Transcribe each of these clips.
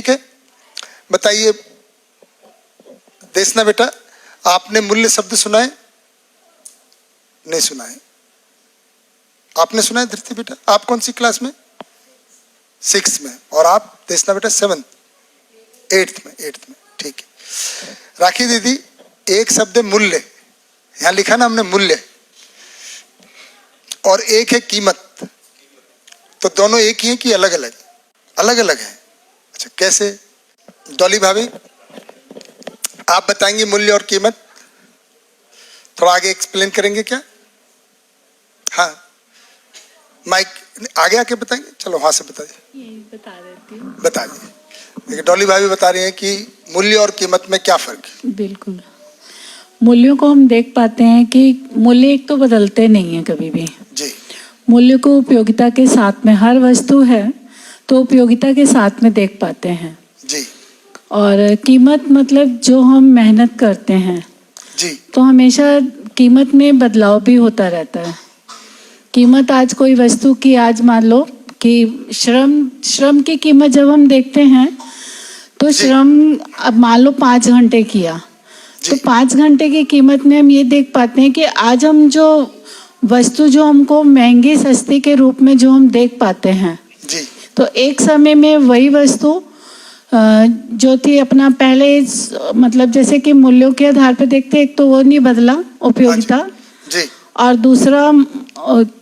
ठीक है, बताइए देशना बेटा, आपने मूल्य शब्द सुना है? नहीं सुना है। आपने सुना है धरती बेटा? आप कौन सी क्लास में? 6 में। और आप देशना बेटा 7, 8th में। ठीक है। राखी दीदी, एक शब्द है मूल्य, यहां लिखा ना हमने मूल्य, और एक है कीमत। तो दोनों एक ही है कि अलग अलग? अलग अलग है। अच्छा, कैसे? डॉली भाभी, आप बताएंगे मूल्य और कीमत? थोड़ा आगे एक्सप्लेन करेंगे क्या? हाँ, माइक आगे आके बताएंगे। चलो वहां से बता दीजिए। बता देती हूँ। बता दीजिए। देखिए डॉली भाभी बता रही हैं कि मूल्य और कीमत में क्या फर्क है। बिल्कुल, मूल्यों को हम देख पाते हैं कि मूल्य एक तो बदलते नहीं है कभी भी जी। मूल्य को उपयोगिता के साथ में, हर वस्तु है तो उपयोगिता के साथ में देख पाते हैं जी। और कीमत मतलब जो हम मेहनत करते हैं जी। तो हमेशा कीमत में बदलाव भी होता रहता है। कीमत आज कोई वस्तु की, आज मान लो कि श्रम की कीमत जब हम देखते हैं तो श्रम अब मान लो 5 घंटे किया तो 5 घंटे की कीमत में हम ये देख पाते हैं कि आज हम जो वस्तु जो हमको महंगी सस्ती के रूप में जो हम देख पाते हैं जी। तो एक समय में वही वस्तु जो थी अपना पहले मतलब जैसे कि मूल्यों के आधार पर देखते, एक तो वो नहीं बदला उपयोगिता। जी। और दूसरा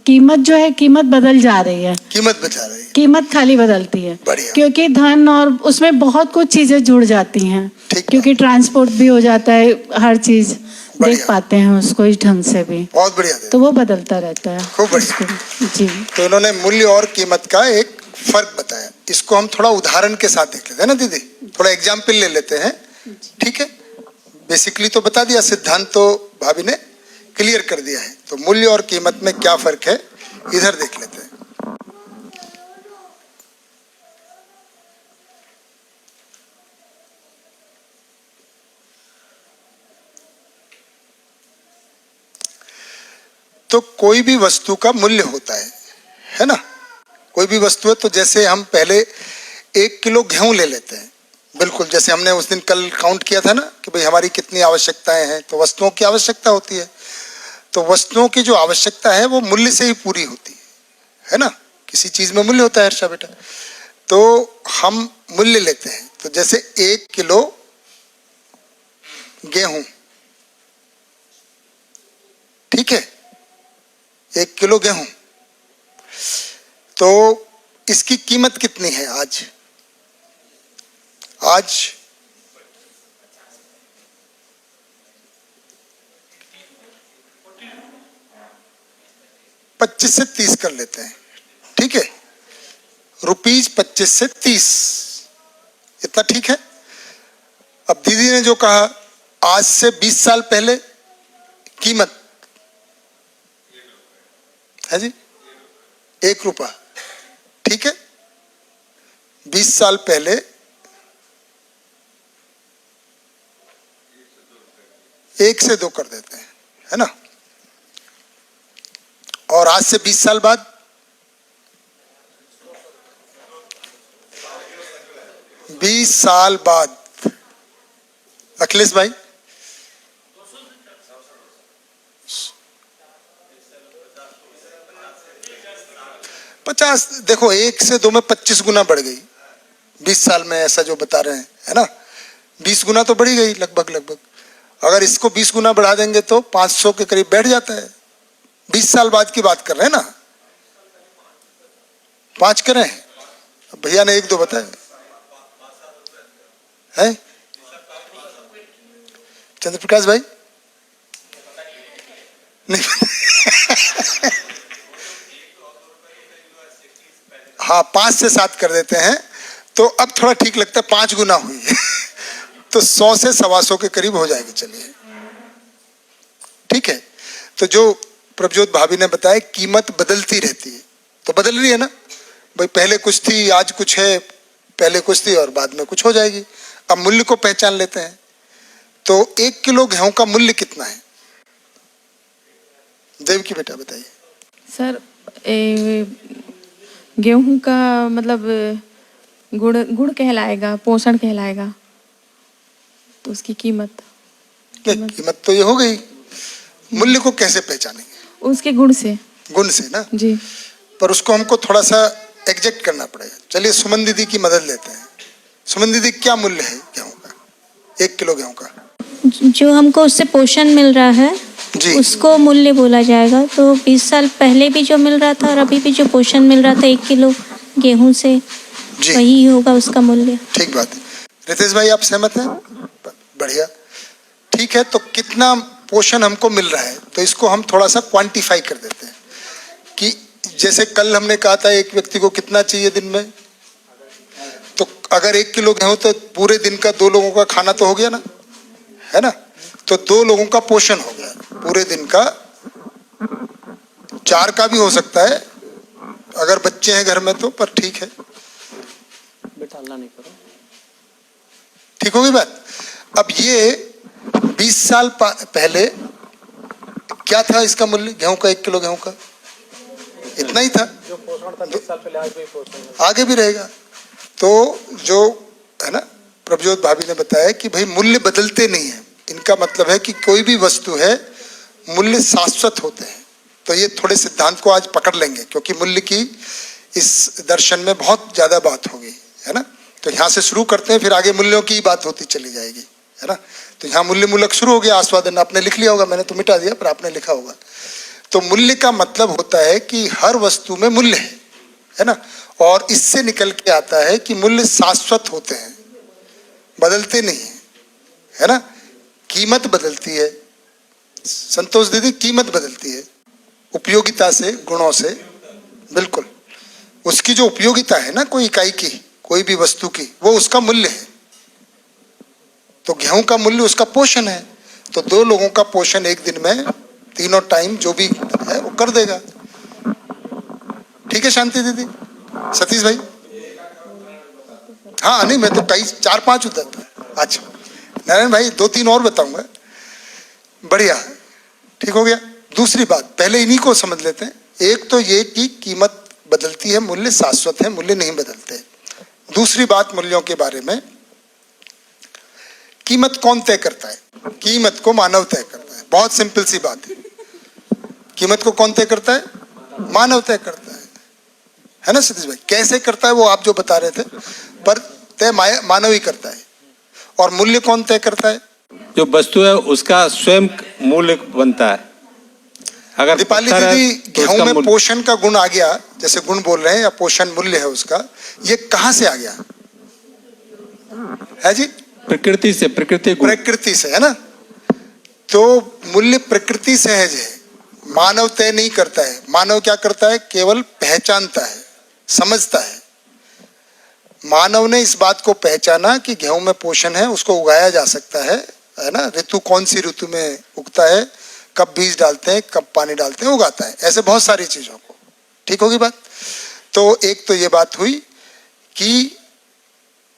कीमत जो है, कीमत बदल जा रही है। कीमत बचा रही है। कीमत खाली बदलती है क्योंकि धन और उसमें बहुत कुछ चीजें जुड़ जाती हैं, क्योंकि ट्रांसपोर्ट भी हो जाता है, हर चीज देख पाते हैं उसको इस ढंग से भी। बहुत बढ़िया। तो वो बदलता रहता है। खूब बढ़िया जी। तो इन्होंने मूल्य और कीमत का एक फर्क बताया। इसको हम थोड़ा उदाहरण के साथ देख लेते हैं ना दीदी, थोड़ा एग्जाम्पल ले लेते हैं। ठीक है, बेसिकली तो बता दिया, सिद्धांत तो भाभी ने क्लियर कर दिया है। तो मूल्य और कीमत में क्या फर्क है इधर देख लेते हैं। तो कोई भी वस्तु का मूल्य होता है ना? कोई भी वस्तु है तो जैसे हम पहले 1 किलो गेहूं ले लेते हैं, बिल्कुल जैसे हमने उस दिन कल काउंट किया था ना कि भाई हमारी कितनी आवश्यकताएं हैं, तो वस्तुओं की आवश्यकता होती है। तो वस्तुओं की जो आवश्यकता है वो मूल्य से ही पूरी होती है ना? किसी चीज में मूल्य होता है हर्षा बेटा। तो हम मूल्य लेते हैं, तो जैसे 1 किलो गेहूं, ठीक है, 1 किलो गेहूं, तो इसकी कीमत कितनी है आज? आज 25 से 30 कर लेते हैं, ठीक है, रुपीज 25 से 30, इतना ठीक है। अब दीदी ने जो कहा आज से 20 साल पहले कीमत है जी 1 रुपया, ठीक है, 20 साल पहले 1 से 2 कर देते हैं, है ना? और आज से 20 साल बाद अखिलेश भाई 50, देखो 1 से 2 में 25 गुना बढ़ गई 20 साल में, ऐसा जो बता रहे हैं, है ना? 20 गुना तो बढ़ी गई लगभग। अगर इसको 20 गुना बढ़ा देंगे तो 500 के करीब बैठ जाता है। 20 साल बाद की बात कर रहे हैं ना? 5 करें? भैया ने 1-2 बताए है। चंद्रप्रकाश भाई नहीं हाँ 5 से 7 कर देते हैं तो अब थोड़ा ठीक लगता है, 5 गुना हुई तो 100 से 125 के करीब हो जाएगी। चलिए ठीक है। तो जो प्रभजोत भाभी ने बताया कीमत बदलती रहती है, तो बदल रही है ना भाई, पहले कुछ थी आज कुछ है, पहले कुछ थी और बाद में कुछ हो जाएगी। अब मूल्य को पहचान लेते हैं, तो 1 किलो गेहूं का मूल्य कितना है? देवकी बेटा बताइए। सर गेहूं का मतलब गुड़ गुड़ कहलाएगा, पोषण कहलाएगा, तो उसकी कीमत कीमत तो ये हो गई। मूल्य को कैसे पहचानेंगे? उसके गुण से। गुण से ना। जी। पर उसको हमको थोड़ा सा एग्जैक्ट करना पड़ेगा। चलिए सुमन दीदी की मदद लेते हैं। सुमन दीदी, क्या मूल्य है गेहूं का, 1 किलो गेहूं का? जो हमको उससे पोषण मिल रहा है जी। उसको मूल्य बोला जाएगा। तो 20 साल पहले भी जो मिल रहा था और अभी भी जो पोषण मिल रहा था 1 किलो गेहूं से, वही होगा उसका मूल्य। ठीक बात है। रितेश भाई, आप सहमत हैं? बढ़िया, ठीक है। तो कितना पोषण हमको मिल रहा है, तो इसको हम थोड़ा सा क्वांटिफाई कर देते हैं कि जैसे कल हमने कहा था एक व्यक्ति को कितना चाहिए दिन में, तो अगर 1 किलो गेहूं तो पूरे दिन का 2 लोगों का खाना तो हो गया ना, है ना? तो 2 लोगों का पोषण हो गया पूरे दिन का। 4 का भी हो सकता है अगर बच्चे हैं घर में तो, पर ठीक है, ठीक होगी बात। अब ये 20 साल पहले क्या था इसका मूल्य गेहूं का, 1 किलो गेहूं का? इतना ही था। जो पोषण था 20 साल पहले, आज भी पोषण आगे भी रहेगा। तो जो है ना, प्रभजोत भाभी ने बताया कि भाई मूल्य बदलते नहीं है। इनका मतलब है कि कोई भी वस्तु है, मूल्य शाश्वत होते हैं। तो ये थोड़े सिद्धांत को आज पकड़ लेंगे, क्योंकि मूल्य की इस दर्शन में बहुत ज्यादा बात होगी, है ना? तो यहाँ से शुरू करते हैं, फिर आगे मूल्यों की बात होती चली जाएगी, है ना? तो यहाँ मूल्य मूलक शुरू हो गया। आस्वादन आपने लिख लिया होगा, मैंने तो मिटा दिया, पर आपने लिखा होगा। तो मूल्य का मतलब होता है कि हर वस्तु में मूल्य है ना? और इससे निकल के आता है कि मूल्य शाश्वत होते हैं, बदलते नहीं है, है ना? कीमत बदलती है, संतोष दीदी, कीमत बदलती है उपयोगिता से, गुणों से। बिल्कुल, उसकी जो उपयोगिता है ना, कोई इकाई की, कोई भी वस्तु की, वो उसका मूल्य है। तो गेहूं का मूल्य उसका पोषण है। तो 2 लोगों का पोषण एक दिन में, तीनों टाइम जो भी है वो कर देगा। ठीक है शांति दीदी, सतीश भाई? हाँ नहीं, मैं तो कई 4-5 उधर। अच्छा नारायण भाई, 2-3 और बताऊंगा। बढ़िया, ठीक हो गया। दूसरी बात, पहले इन्हीं को समझ लेते हैं। एक तो ये कि कीमत बदलती है, मूल्य शाश्वत है, मूल्य नहीं बदलते। दूसरी बात मूल्यों के बारे में, कीमत कौन तय करता है? कीमत को मानव तय करता है। बहुत सिंपल सी बात है। कीमत को कौन तय करता है? मानव तय करता है ना सतीश भाई? कैसे करता है वो आप जो बता रहे थे, पर तय मानव ही करता है। और मूल्य कौन तय करता है? जो वस्तु है उसका स्वयं मूल्य बनता है। अगर दीपाली दीदी, गेहूं में पोषण का गुण आ गया, जैसे गुण बोल रहे हैं, या पोषण मूल्य है उसका, ये कहां से आ गया है जी? प्रकृति से, प्रकृति से, है ना? तो मूल्य प्रकृति सहज है, मानव तय नहीं करता है। मानव क्या करता है? केवल पहचानता है, समझता है। मानव ने इस बात को पहचाना कि गेहूं में पोषण है, उसको उगाया जा सकता है ना? ऋतु कौन सी ऋतु में उगता है, कब बीज डालते हैं, कब पानी डालते हैं, उगाता है। ऐसे बहुत सारी चीजों को। ठीक होगी बात? तो एक तो ये बात हुई कि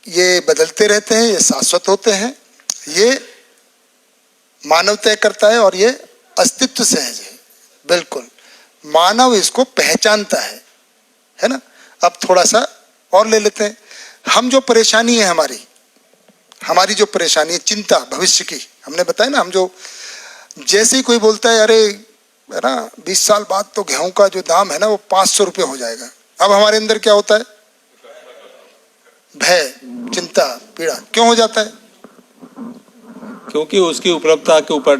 ये बदलते रहते हैं, ये शाश्वत होते हैं, ये मानव तय करता है, और ये अस्तित्व सहज है। बिल्कुल, मानव इसको पहचानता है ना? अब थोड़ा सा और ले लेते हैं। हम जो परेशानी है, हमारी जो परेशानी है, चिंता भविष्य की, हमने बताया ना, हम जो जैसे ही कोई बोलता है अरे है ना 20 साल बाद तो गेहूं का जो दाम है ना वो 500 रुपये हो जाएगा, अब हमारे अंदर क्या होता है? भय, चिंता, पीड़ा। क्यों हो जाता है? क्योंकि उसकी उपलब्धता के ऊपर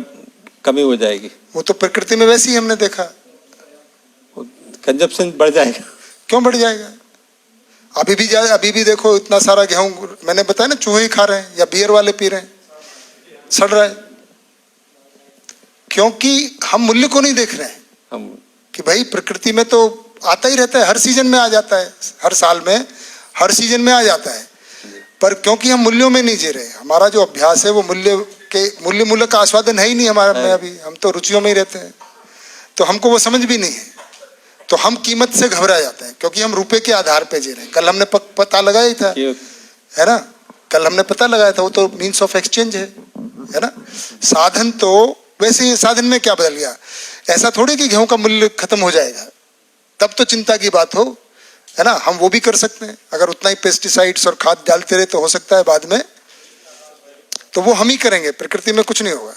कमी हो जाएगी। वो तो प्रकृति में वैसे ही हमने देखा, कंजप्शन बढ़ जाएगा। क्यों बढ़ जाएगा? अभी भी देखो, इतना सारा गेहूं, मैंने बताया ना, चूहे ही खा रहे हैं या बियर वाले पी रहे हैं, सड़ रहा है। क्योंकि हम मूल्य को नहीं देख रहे हैं कि भाई प्रकृति में तो आता ही रहता है, हर सीजन में आ जाता है, हर साल में हर सीजन में आ जाता है। पर क्योंकि हम मूल्यों में नहीं जी रहे, हमारा जो अभ्यास है वो मूल्य मूलक का आस्वादन है ही नहीं हमारा में। अभी हम तो रुचियों में ही रहते हैं, तो हमको वो समझ भी नहीं है। तो हम कीमत से घबरा जाते हैं, क्योंकि हम रुपए के आधार पे जी रहे हैं। कल हमने पता लगाया ही था, है ना? कल हमने पता लगाया था, वो तो मीन्स ऑफ एक्सचेंज है ना? साधन तो वैसे ही, साधन में क्या बदल गया? ऐसा थोड़ी कि गेहूं का मूल्य खत्म हो जाएगा तब तो चिंता की बात हो। है ना, हम वो भी कर सकते हैं। अगर उतना ही पेस्टिसाइड्स और खाद डालते रहे तो हो सकता है बाद में तो वो हम ही करेंगे, प्रकृति में कुछ नहीं होगा,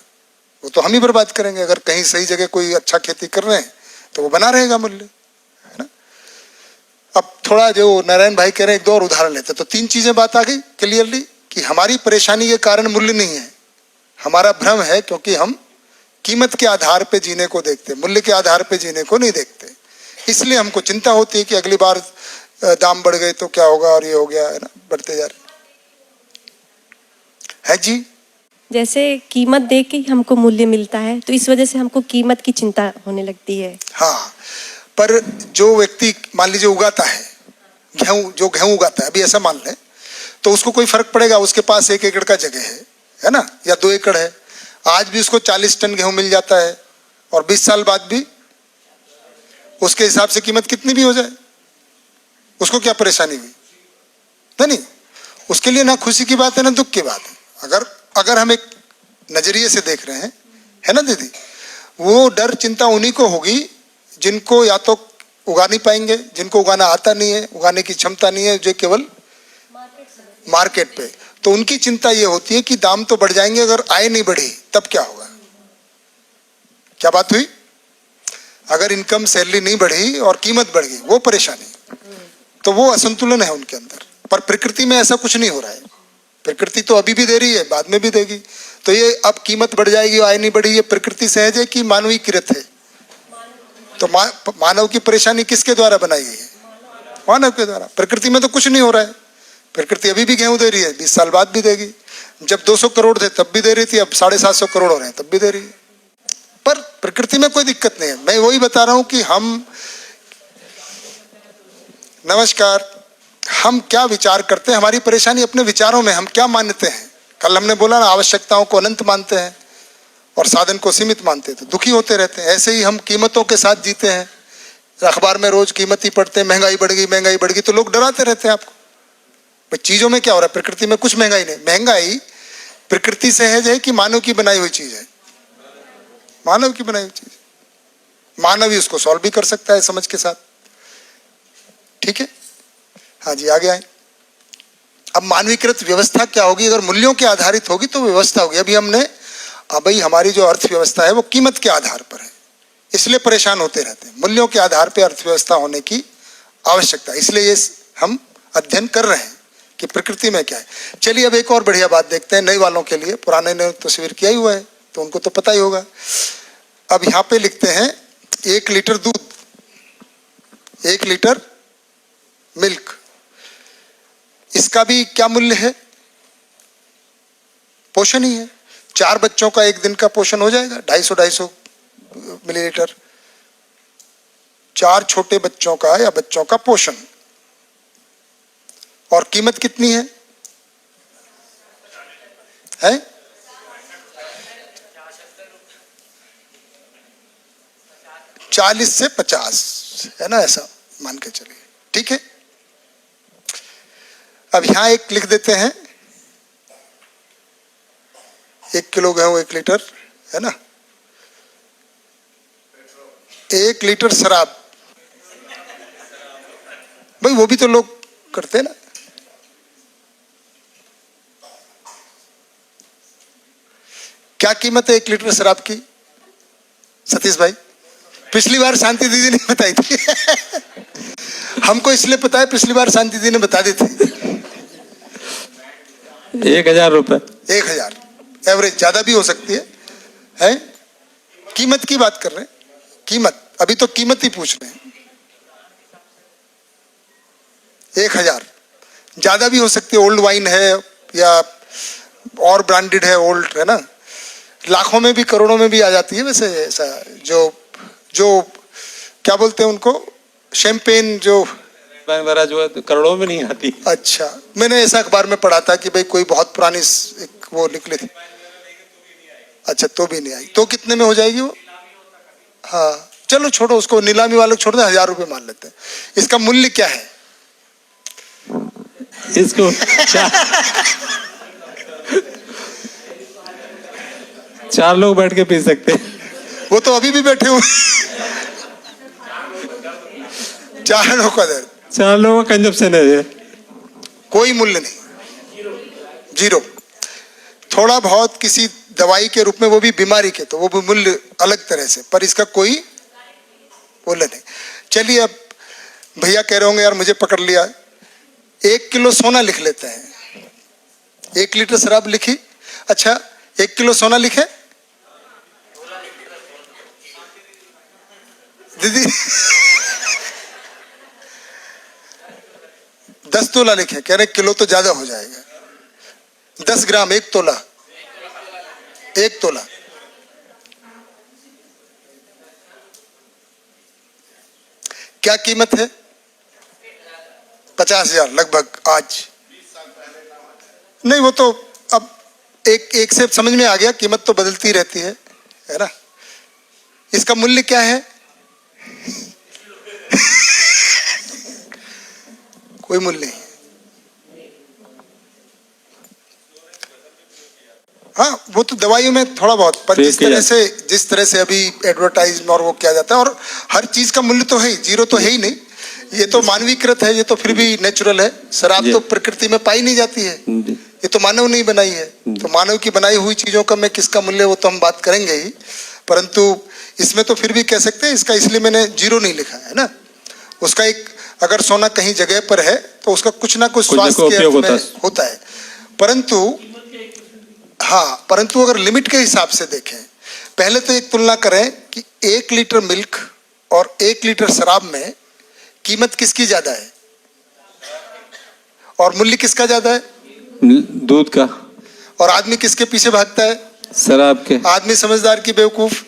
वो तो हम ही बर्बाद करेंगे। अगर कहीं सही जगह कोई अच्छा खेती कर रहे हैं तो वो बना रहेगा मूल्य, है ना। अब थोड़ा जो नारायण भाई कह रहे हैं एक दो और उदाहरण लेते हैं, तो 3 चीजें बात आ गई क्लियरली कि हमारी परेशानी के कारण मूल्य नहीं है, हमारा भ्रम है, क्योंकि हम कीमत के आधार पे जीने को देखते, मूल्य के आधार पे जीने को नहीं देखते। इसलिए हमको चिंता होती है कि अगली बार दाम बढ़ गए तो क्या होगा, और ये हो गया, है ना, बढ़ते जा रहे है जी। जैसे कीमत दे के हमको मूल्य मिलता है, तो इस वजह से हमको कीमत की चिंता होने लगती है। हाँ, पर जो व्यक्ति मान लीजिए उगाता है गेहूं, जो गेहूं उगाता है, अभी ऐसा मान लें, तो उसको कोई फर्क पड़ेगा, उसके पास 1 एकड़ का जगह है ना, या 2 एकड़ है, आज भी उसको 40 टन गेहूं मिल जाता है, और 20 साल बाद भी उसके हिसाब से कीमत कितनी भी हो जाए, उसको क्या परेशानी हुई? नहीं, उसके लिए ना खुशी की बात है ना दुख की बात है। अगर हम एक नजरिए से देख रहे हैं, है ना दीदी, वो डर चिंता उन्हीं को होगी जिनको या तो उगा नहीं पाएंगे, जिनको उगाना आता नहीं है, उगाने की क्षमता नहीं है, जो केवल मार्केट पे, तो उनकी चिंता ये होती है कि दाम तो बढ़ जाएंगे, अगर आय नहीं बढ़ी तब क्या होगा। क्या बात हुई? अगर इनकम सैलरी नहीं बढ़ी और कीमत बढ़ गई, वो परेशानी, तो वो असंतुलन है उनके अंदर। पर प्रकृति में ऐसा कुछ नहीं हो रहा है, प्रकृति तो अभी भी दे रही है, बाद में भी देगी। तो ये अब कीमत बढ़ जाएगी, आय नहीं बढ़ी, ये प्रकृति सहज है कि मानवीकृत है? तो मानव की परेशानी किसके द्वारा बनाई गई है? मानव के द्वारा। प्रकृति में तो कुछ नहीं हो रहा है, प्रकृति अभी भी गेहूं दे रही है, 20 साल बाद भी देगी। जब 200 करोड़ थे तब भी दे रही थी, अब 750 करोड़ हो रहे हैं तब भी दे रही है। पर प्रकृति में कोई दिक्कत नहीं है। मैं वही बता रहा हूं कि हम क्या विचार करते हैं, हमारी परेशानी अपने विचारों में, हम क्या मानते हैं। कल हमने बोला ना, आवश्यकताओं को अनंत मानते हैं और साधन को सीमित मानते हैं, तो दुखी होते रहते हैं। ऐसे ही हम कीमतों के साथ जीते हैं, अखबार में रोज कीमत ही पढ़ते हैं, महंगाई बढ़ गई, तो लोग डराते रहते हैं आपको। भाई चीजों में क्या हो रहा है? प्रकृति में कुछ महंगाई नहीं। महंगाई प्रकृति सहज है कि मानव की बनाई हुई चीज है? मानव की बनाई हुई चीज, मानव ही उसको सॉल्व भी कर सकता है समझ के साथ। ठीक है, हाँ जी, आगे आए। अब मानवीकृत व्यवस्था क्या होगी? अगर मूल्यों के आधारित होगी तो व्यवस्था होगी। अभी भाई हमारी जो अर्थव्यवस्था है वो कीमत के आधार पर है, इसलिए परेशान होते रहते हैं। मूल्यों के आधार पर अर्थव्यवस्था होने की आवश्यकता, इसलिए ये हम अध्ययन कर रहे हैं कि प्रकृति में क्या है। चलिए अब एक और बढ़िया बात देखते हैं नए वालों के लिए। पुराने ने तो शिविर किया ही हुआ है तो उनको तो पता ही होगा। अब यहाँ पे लिखते हैं 1 लीटर दूध, 1 लीटर मिल्क, इसका भी क्या मूल्य है? पोषण ही है। 4 बच्चों का एक दिन का पोषण हो जाएगा 250 मिलीलीटर। 4 छोटे बच्चों का या बच्चों का पोषण, और कीमत कितनी है? 40 से 50, है ना, ऐसा मान के चलिए। ठीक है, अब यहां एक लिख देते हैं 1 किलो गेहूं 1 लीटर, है ना। 1 लीटर शराब, भाई वो भी तो लोग करते हैं ना। क्या कीमत है 1 लीटर शराब की सतीश भाई? पिछली बार शांति दीदी ने बताई थी हमको इसलिए पता है, पिछली बार शांति दीदी ने बता दी थी। 1000 रुपए। 1000 एवरेज, ज्यादा भी हो सकती है? कीमत की बात कर रहे हैं, कीमत, अभी तो कीमत ही पूछ रहे हैं। 1000 ज्यादा भी हो सकती है, ओल्ड वाइन है या और ब्रांडेड है, ओल्ड, है ना। लाखों में भी करोड़ों में भी आ जाती है वैसे। ऐसा जो क्या बोलते हैं उनको, शैंपेन जो वगैरह जो है तो करोड़ों में नहीं आती। अच्छा, मैंने ऐसा अखबार में पढ़ा था कि भाई कोई बहुत पुरानी एक वो निकली थी। अच्छा, तो भी नहीं आई, तो कितने में हो जाएगी वो? हाँ चलो छोड़ो उसको, नीलामी वालों को छोड़ दे, 1000 रुपये मान लेते हैं। इसका मूल्य क्या है? इसको 4 लोग बैठ के पी सकते हैं। वो तो अभी भी बैठे हुए 4 लोग का दर 4 लोगों का कंजप्शन है ये। कोई मूल्य नहीं, जीरो। थोड़ा बहुत किसी दवाई के रूप में, वो भी बीमारी के, तो वो भी मूल्य अलग तरह से, पर इसका कोई मूल्य नहीं। चलिए, अब भैया कह रहे होंगे यार मुझे पकड़ लिया, 1 किलो सोना लिख लेते हैं। 1 लीटर शराब लिखी, अच्छा 1 किलो सोना लिखे दीदी 10 तोला लिखे, कह रहे किलो तो ज्यादा हो जाएगा। 10 ग्राम, 1 तोला, 1 तोला। क्या कीमत है? 50,000 लगभग आज। नहीं, वो तो अब एक से समझ में आ गया, कीमत तो बदलती रहती है ना। इसका मूल्य क्या है? कोई मूल्य नहीं। हाँ, वो तो दवाइयों में थोड़ा बहुत, पर जिस तरह से अभी एडवर्टाइज और वो किया जाता है, और हर चीज का मूल्य तो है ही, जीरो तो है ही नहीं। ये तो मानवीकृत है, ये तो फिर भी नेचुरल है। शराब तो प्रकृति में पाई नहीं जाती है, ये तो मानव नहीं बनाई है। तो मानव की बनाई हुई चीजों का मैं किसका मूल्य, वो तो हम बात करेंगे ही, परंतु इसमें तो फिर भी कह सकते हैं। इसका इसलिए मैंने जीरो नहीं लिखा है ना। उसका एक, अगर सोना कहीं जगह पर है तो उसका कुछ ना कुछ स्वास्थ्य के अर्थ में होता है, परंतु हाँ, परंतु अगर लिमिट के हिसाब से देखें, पहले तो एक तुलना करें कि 1 लीटर मिल्क और 1 लीटर शराब में कीमत किसकी ज्यादा है और मूल्य किसका ज्यादा है? दूध का। और आदमी किसके पीछे भागता है? शराब के। आदमी समझदार की बेवकूफ।